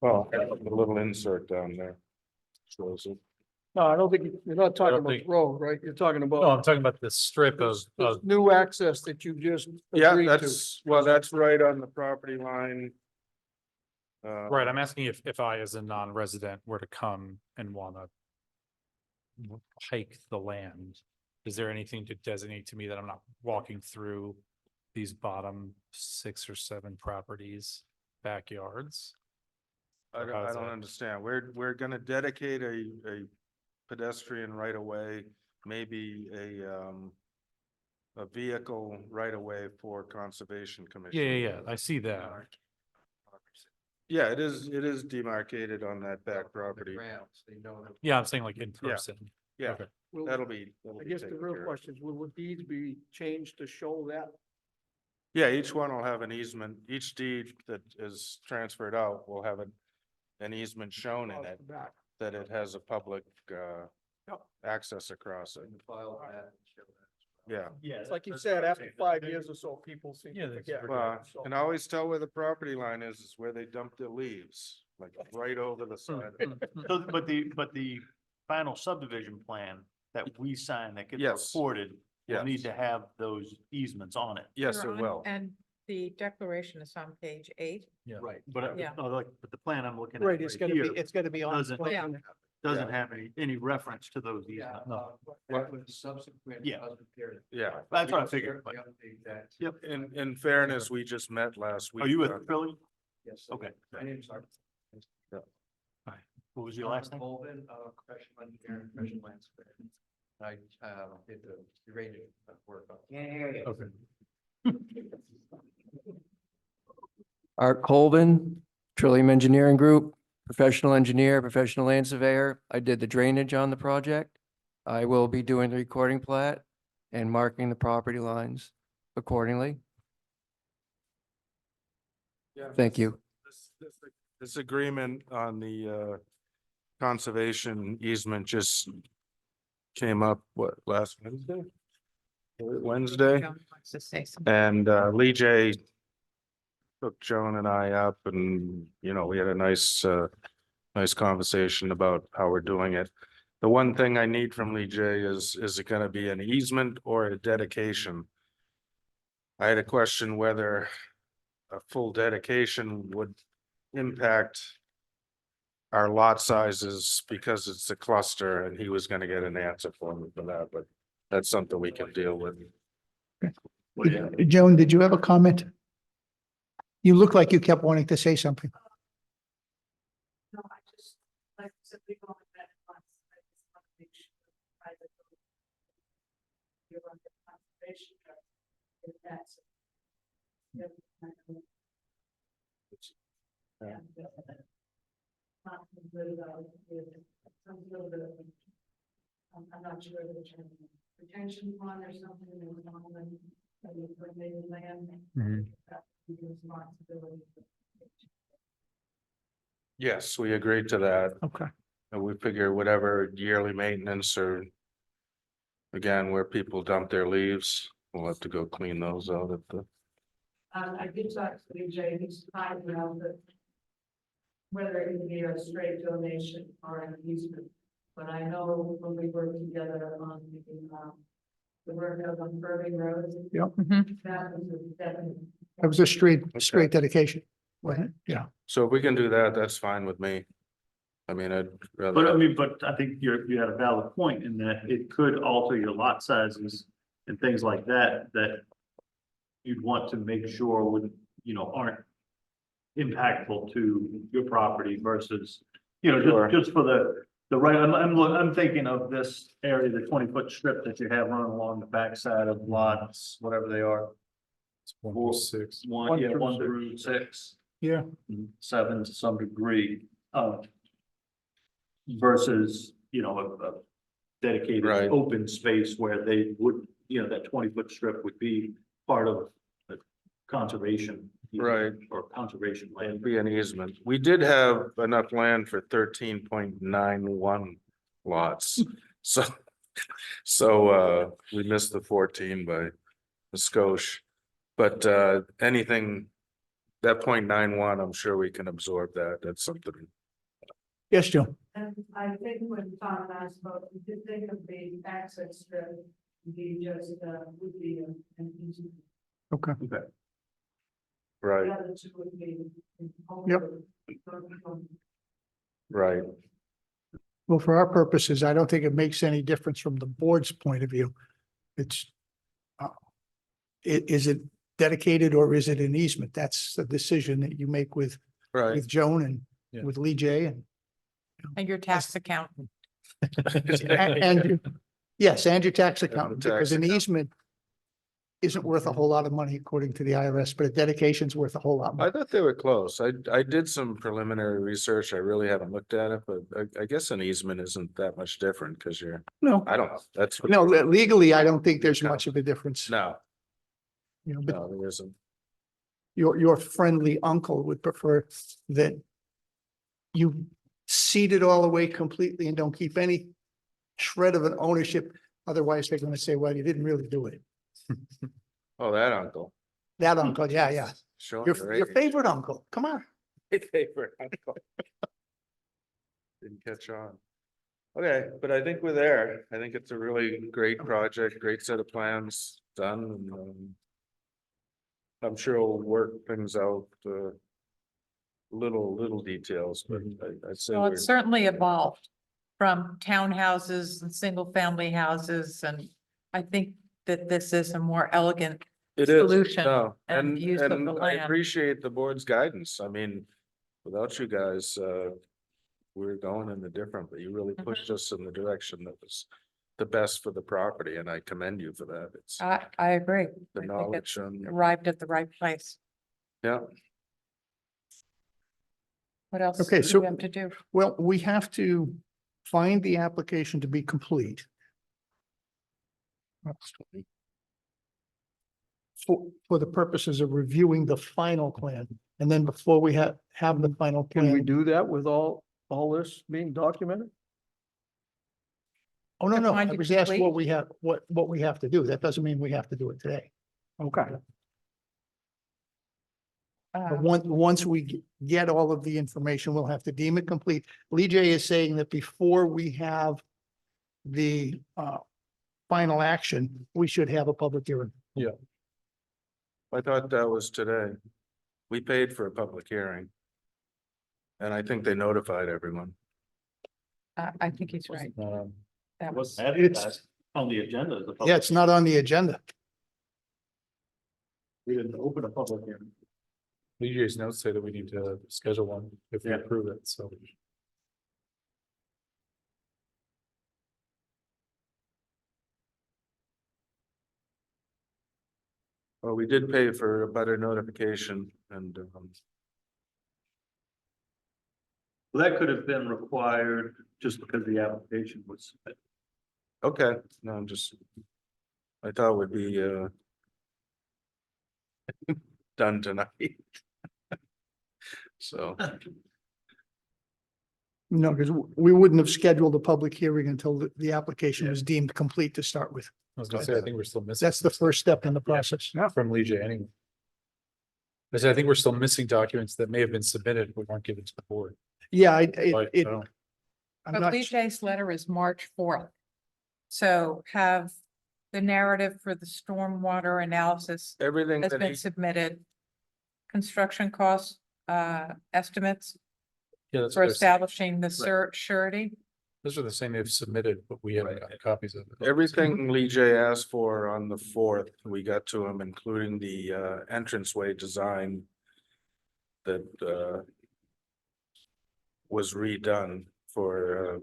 Oh, a little insert down there. Shows it. No, I don't think, you're not talking don't about the think- road, right? You're talking No, about I'm talking about the strip of, this new access that you just Yeah, agreed to. that's right on the property line. right, I'm asking if I, as a non-resident, were to come and wanna hike the land, is there anything to designate to me that I'm not walking through these bottom 6 or 7 properties backyards? I don't, How's I don't that? understand. We're gonna dedicate a pedestrian right of way, maybe a vehicle right of way for Conservation Commission. Yeah, I see that. Yeah, it is demarcated on that back property. Yeah, I'm saying like in Yeah. person. Yeah, Okay. Will- that'll be. I guess the real question is, will the deeds be changed to show that? Yeah, each one will have an easement. Each deed that is transferred out will have an easement shown in off it, the back? that it has a public, access across it. Yeah. Yeah. It's like you said, after 5 years or so, people seem Yeah, to that's forget. Well, So- can always tell where the property line is where they dump their leaves, like right over the side. So, but the final subdivision plan that we sign that gets Yes. recorded will Yes. need to have those easements on it. Yes, They're it on- will. And the declaration is on page 8. Right. But, Yeah. but the plan I'm looking at Right, it's gonna be, here it's gonna be on. doesn't- plan. doesn't have any reference to those easements. What? Subsequent. Yeah. Yeah, That's what I figured. but- Yep. in fairness, we just met last week. Are you with Philly? Yes. Okay. My name's Art. What was your last name? Colvin, professional engineer, and professional landscaper. I, did the drainage work. Can't hear you. Okay. Art Colvin, Trillium Engineering Group, professional engineer, professional land surveyor. I did the drainage on the project. I will be doing the recording plat and marking the property lines accordingly. Yeah. Thank you. This agreement on the conservation easement just came up, what, last Wednesday? Wednesday, John wants to say something. and Lee J took Joan and I up and, we had a nice conversation about how we're doing it. The one thing I need from Lee J is it gonna be an easement or a dedication? I had a question whether a full dedication would impact our lot sizes because it's a cluster, and he was gonna get an answer for me for that, but that's something we can deal with. Joan, did you have a comment? You look like you kept wanting to say something. No, I just, like, simply going back once, I just want to make sure. private road, you're under conservation, if that's. Yep, I know. And, not good about it, some little bit of, I'm not sure the term, retention pond or something, that was on when they land. Mhm. That would be responsibility. Yes, we agreed to that, Okay. and we figure whatever yearly maintenance or again, where people dump their leaves, we'll have to go clean those out at the. I did talk to BJ, he's fine now, but whether it would be a straight donation or an easement. But I know when we worked together on the work out on Irving Road. Yep. That was a definite. That was a straight dedication. wasn't it? Yeah. So if we can do that, that's fine with me. I mean, I'd rather. But I mean, but I think you had a valid point in that it could alter your lot sizes and things like that, that you'd want to make sure would, aren't impactful to your property versus You know, Sure. just for the right, I'm thinking of this area, the 20-foot strip that you have running along the backside of lots, whatever they are. It's 1 through 6. One, yeah, 1 through 6. Yeah. 7 to some degree, versus, you know, a dedicated Right. open space where they would, you know, that 20-foot strip would be part of the conservation. Right. Or conservation land. It'd be an easement. We did have enough land for 13.91 lots. So we missed the 14 by a skosh. But anything, that 0.91, I'm sure we can absorb that. That's something. Yes, Joe. And I think when Tom asked about, we did think of the access strip, be just, would be an easy. Okay. Right, The other two would be. Yep. right. Well, for our purposes, I don't think it makes any difference from the board's point of view. It's, is it dedicated or is it an easement? That's the decision that you make with Right. Joan and Yeah. with Lee J and And your tax accountant. and you, yes, and your tax accountant, tax because an accountant. easement isn't worth a whole lot of money according to the IRS, but a dedication's worth a whole lot more. I thought they were close. I did some preliminary research. I really haven't looked at it, but I guess an easement isn't that much different because you're, No, I don't know. That's. no, legally, I don't think there's No. much of a difference, No, you know, but no, there isn't. your friendly uncle would prefer that you cede it all away completely and don't keep any shred of an ownership. Otherwise, they're gonna say, well, you didn't really do it. Oh, that uncle. That uncle, yeah. Showing Your age. favorite uncle, come on. My favorite uncle. Didn't catch on. Okay, but I think we're there. I think it's a really great project, great set of plans done and I'm sure we'll work things out, little details, but I'd say Well, we're, it's certainly evolved from townhouses and single-family houses, and I think that this is a more elegant it is, solution no, and and, use of the and I land. appreciate the board's guidance. I mean, without you guys, we're going in the different, but you really pushed us in the direction that was the best for the property, and I commend you for that. It's I agree. the I think knowledge it's and, arrived at the right place. yeah. What else Okay, do so- we have to do? Well, we have to find the application to be complete. For the purposes of reviewing the final plan, and then before we have the final Can we plan. do that with all this being documented? Oh, no, To no, find I it was asked complete? what we have, what we have to do. That doesn't mean we have to do it today. Okay. But once we get all of the information, we'll have to deem it complete. Lee J is saying that before we have the final action, we should have a public hearing. I thought that was today. We paid for a public hearing. And I think they notified everyone. I think he's right. That was, Wasn't It's- advertised on the agenda. as a public Yeah, it's not on the agenda. We didn't open a public hearing. Leaders notes say that we need to schedule one if we Yeah. approve it, so. Well, we did pay for a better notification and Well, that could have been required just because the application was submitted. okay, no, I'm just. I thought it would be done tonight. So, No, because we wouldn't have scheduled a public hearing until the application was deemed complete to start with. I was gonna say, I think we're still missing. That's the first step in the process. From Lee J anyway. I said, I think we're still missing documents that may have been submitted, but weren't given to the board. Yeah, But, I'm but not, Lee J's letter is March 4th. So have the narrative for the stormwater analysis everything has that been he, submitted. Construction costs, estimates Yeah, that's for what they're- establishing the surety. those are the same they've submitted, but we haven't got copies of it. everything Lee J asked for on the 4th, we got to him, including the entranceway design. That was redone for,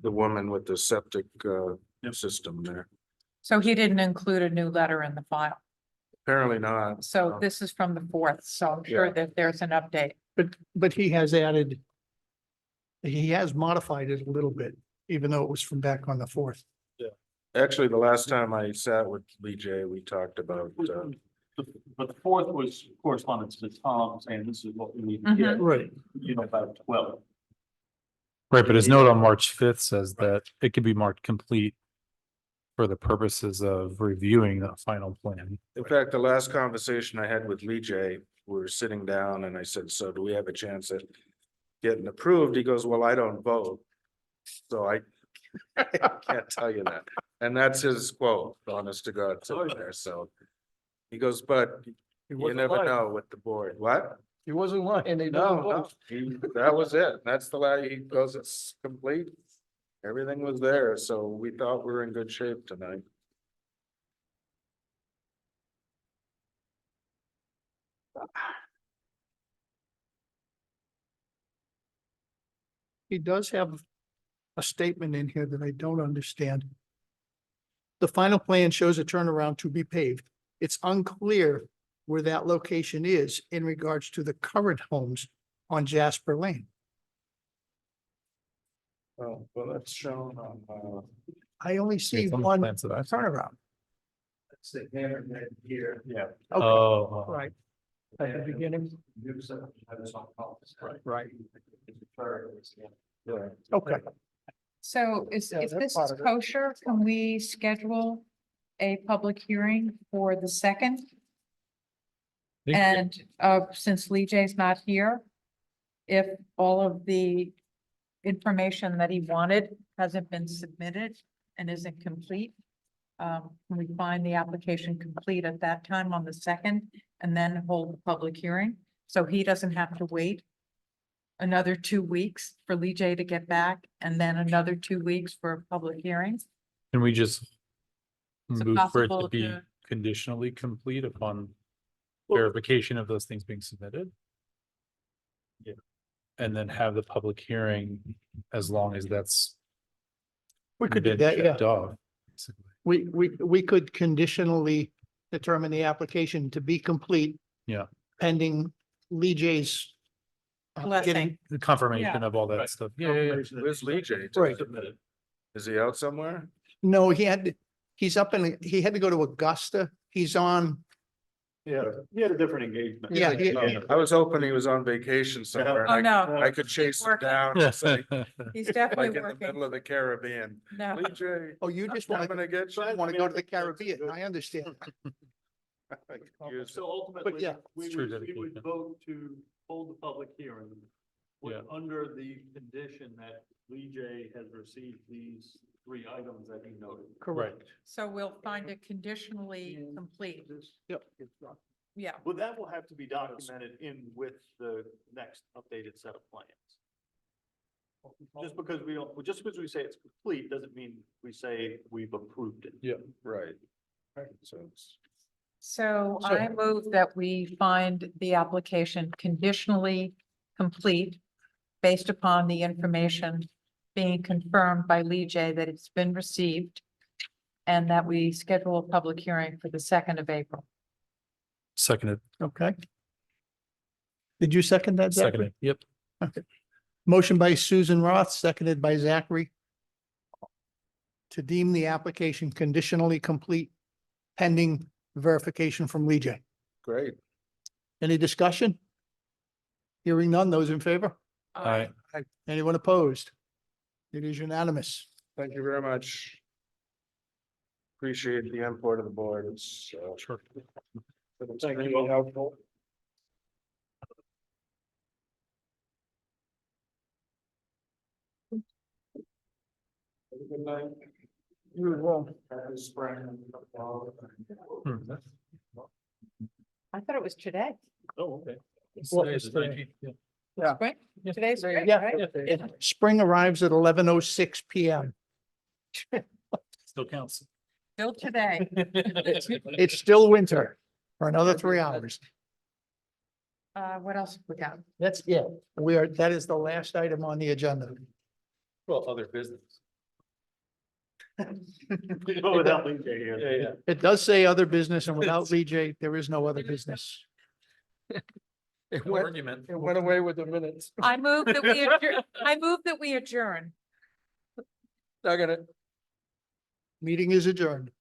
the woman with the septic, system there. So he didn't include a new letter in the file. Apparently not. So this is from the 4th, so I'm sure Yeah. that there's an update. But he has added, he has modified it a little bit, even though it was from back on the 4th. Actually, the last time I sat with Lee J, we talked about, But the 4th was correspondence to Tom saying this is what we need to Mhm. get, Right. you know, about 12. Right, but his note on March fifth says that it could be marked complete for the purposes of reviewing the final plan. in fact, the last conversation I had with Lee J, we were sitting down and I said, so do we have a chance at getting approved? He goes, well, I don't vote. So I can't tell you that. And that's his quote, honest to God, sitting there, so. He goes, but you never know with the board. What? He wasn't lying. They No, don't no, vote. that was it. That's the lie. He goes, it's complete. Everything was there, so we thought we were in good shape tonight. He does have a statement in here that I don't understand. The final plan shows a turnaround to be paved. It's unclear where that location is in regards to the current homes on Jasper Lane. Oh, well, that's shown on, I only see It's on the one plans that I've seen. turnaround. That's the hammerhead here. Yeah. Okay, Oh, right. At the beginning, New setup, have this on purpose. right. yeah. Okay. So is, Yeah, if that's this part is of it. kosher, can we schedule a public hearing for the 2nd? And since Lee J's not here, if all of the information that he wanted hasn't been submitted and isn't complete, can we find the application complete at that time on the 2nd and then hold the public hearing? So he doesn't have to wait another 2 weeks for Lee J to get back and then another 2 weeks for public hearings? Can we just Is it move for it possible to be to- conditionally complete upon verification of those things being submitted? Yeah. And then have the public hearing as long as that's We could do been that, yeah. checked off. basically. We could conditionally determine the application to be complete. Yeah. Pending Lee J's. Getting, The confirmation of all that stuff. Yeah, yeah, yeah. Where's Lee J? Right. Is he out somewhere? no, he had to go to Augusta. He's on, Yeah, he had a different engagement. Yeah, Oh, I was hoping he was on vacation somewhere. and Oh, I- no, I could chase him Working. down, and say, he's like definitely in the working. middle of the Caribbean. No, Lee J, oh, you just I'm want gonna get you. to go to the Caribbean. I understand. Excuse So me. ultimately, yeah. It's true we would dedication. vote to hold the public hearing. Yeah. Under the condition that Lee J has received these 3 items that he noted. Correct. so we'll find it conditionally complete. Yep. Yeah, Well, that will have to be documented in with the next updated set of plans. Just because we say it's complete, doesn't mean we say we've approved it. Yeah, right. So it's. so So- I move that we find the application conditionally complete based upon the information being confirmed by Lee J that it's been received and that we schedule a public hearing for the 2nd of April. Seconded, Okay. Did you second that, Zachary? seconded, yep. Okay. Motion by Susan Roth, seconded by Zachary. To deem the application conditionally complete pending verification from Lee J. Great. Any discussion? Hearing none, those in favor? Aye. Anyone opposed? It is unanimous. Thank you very much. Appreciate the input of the board. It's, Sure. it's extremely helpful. Have a good night. You as well. Happy spring. Hmm. I thought it was today. Oh, okay. Well, Today's the 19th, yeah. Right? Today's right, Yeah. right? Spring arrives at 11:06 PM. Still counts. Still today. It's still winter for another 3 hours. What else we got? That's it. That is the last item on the agenda. Well, other business. Oh, without Lee J here. Yeah, yeah. It does say other business, and without Lee J, there is no other business. It went away with the minutes. I move that we adjourn. I move that we adjourn. Second it. Meeting is adjourned.